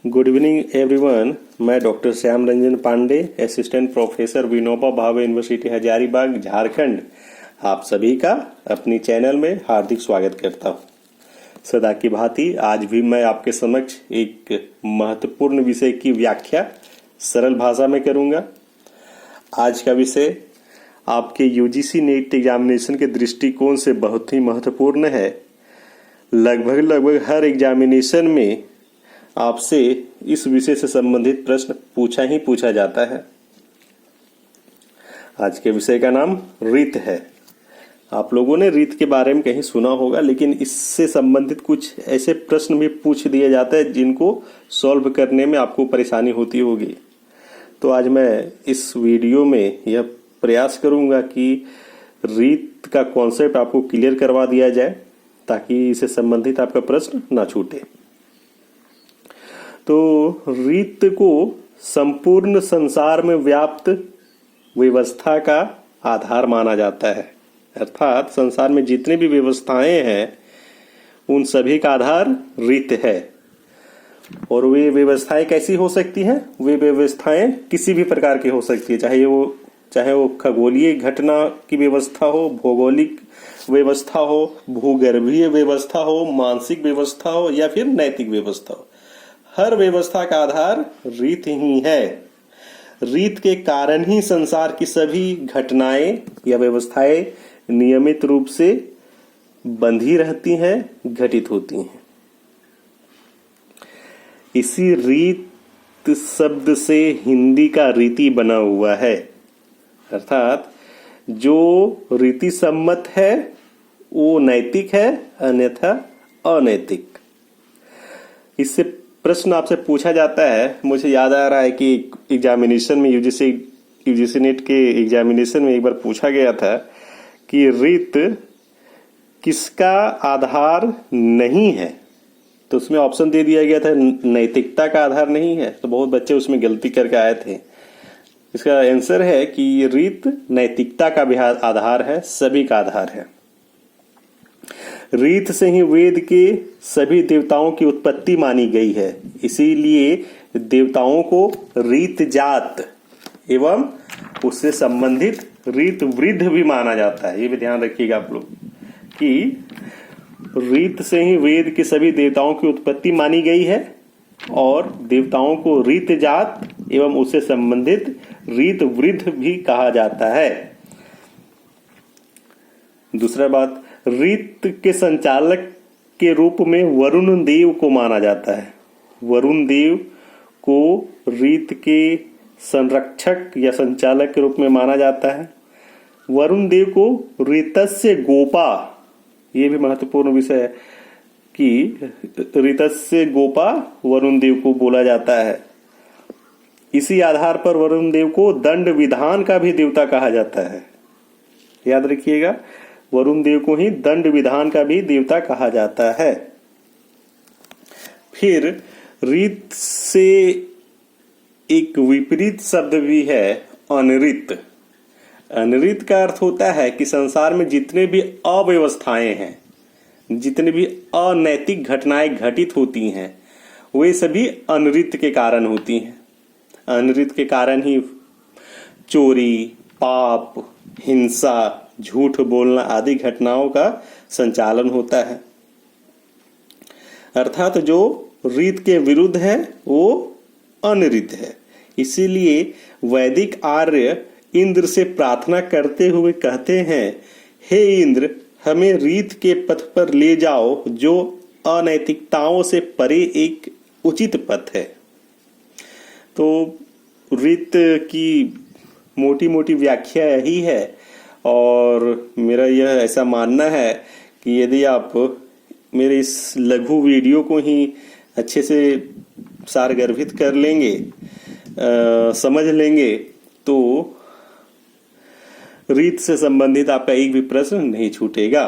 Good evening everyone. मैं doctor Shyam Ranjan Pandey, assistant professor Vinoba Bhave University Hazaribagh Jharkhand, आप सभी का अपनी चैनल में हार्दिक स्वागत करता हूँ। सदा की भांति आज भी मैं आपके समक्ष एक महत्वपूर्ण विषय की व्याख्या सरल भाषा में करूँगा। आज का विषय आपके यूजीसी नेट एग्जामिनेशन के दृष्टिकोण से बहुत ही महत्वपूर्ण है। लगभग हर एग्जामिनेशन में आपसे इस विषय से संबंधित प्रश्न पूछा जाता है। आज के विषय का नाम रीत है। आप लोगों ने रीत के बारे में कहीं सुना होगा, लेकिन इससे संबंधित कुछ ऐसे प्रश्न भी पूछ दिए जाते हैं जिनको सॉल्व करने में आपको परेशानी होती होगी। तो आज मैं इस वीडियो में यह प्रयास करूंगा कि रीत का कॉन्सेप्ट आपको क्लियर करवा दिया जाए, ताकि इससे संबंधित आपका प्रश्न ना छूटे। तो रीत को संपूर्ण संसार में व्याप्त व्यवस्था का आधार माना जाता है। अर्थात संसार में जितनी भी व्यवस्थाएं हैं उन सभी का आधार रीत है। और वे व्यवस्थाएं कैसी हो सकती हैं? वे व्यवस्थाएं किसी भी प्रकार की हो सकती है, चाहे वो खगोलीय घटना की व्यवस्था हो, भौगोलिक व्यवस्था हो, भूगर्भीय व्यवस्था हो, मानसिक व्यवस्था हो या फिर नैतिक व्यवस्था हो। हर व्यवस्था का आधार रीत ही है। रीत के कारण ही संसार की सभी घटनाएं या व्यवस्थाएं नियमित रूप से बंधी रहती हैं, घटित होती हैं। इसी रीत शब्द से हिंदी का रीति बना हुआ है। अर्थात जो रीति सम्मत है वो नैतिक है, अन्यथा अनैतिक। इससे प्रश्न आपसे पूछा जाता है। मुझे याद आ रहा है कि एग्जामिनेशन में यूजीसी नेट के एग्जामिनेशन में एक बार पूछा गया था कि रीत किसका आधार नहीं है। तो उसमें ऑप्शन दे दिया गया था नैतिकता का आधार नहीं है। तो बहुत बच्चे उसमें गलती करके आए थे। इसका आंसर है कि रीत नैतिकता का भी आधार है, सभी का आधार है। रीत से ही वेद के सभी देवताओं की उत्पत्ति मानी गई है। इसीलिए देवताओं को रीत जात एवं उससे संबंधित रीत वृद्ध भी माना जाता है। ये भी ध्यान रखिएगा आप लोग कि रीत से ही वेद के सभी देवताओं की उत्पत्ति मानी गई है और देवताओं को रीत जात एवं उससे संबंधित रीत वृद्ध भी कहा जाता है। दूसरा बात, रीत के संचालक के रूप में वरुण देव को माना जाता है। वरुण देव को रीत के संरक्षक या संचालक के रूप में माना जाता है। वरुण देव को रीतस्य गोपा, ये भी महत्वपूर्ण विषय है कि रीतस्य गोपा वरुण देव को बोला जाता है। इसी आधार पर वरुण देव को दंड विधान का भी देवता कहा जाता है। याद रखिएगा, वरुण देव को ही दंड विधान का भी देवता कहा जाता है। फिर रीत से एक विपरीत शब्द भी है, अनृत। अनृत का अर्थ होता है कि संसार में जितने भी अव्यवस्थाएं हैं, जितने भी अनैतिक घटनाएं घटित होती हैं, वे सभी अनृत के कारण होती हैं। अनृत के कारण ही चोरी, पाप, हिंसा, झूठ बोलना आदि घटनाओं का संचालन होता है। अर्थात जो रीत के विरुद्ध है वो अनृत है। इसीलिए वैदिक आर्य इंद्र से प्रार्थना करते हुए कहते हैं, हे इंद्र, हमें रीत के पथ पर ले जाओ, जो अनैतिकताओं से परे एक उचित पथ है। तो रीत की मोटी मोटी व्याख्या यही है और मेरा यह ऐसा मानना है कि यदि आप मेरे इस लघु वीडियो को ही अच्छे से सारगर्भित कर लेंगे, समझ लेंगे, तो रीत से संबंधित आपका एक भी प्रश्न नहीं छूटेगा।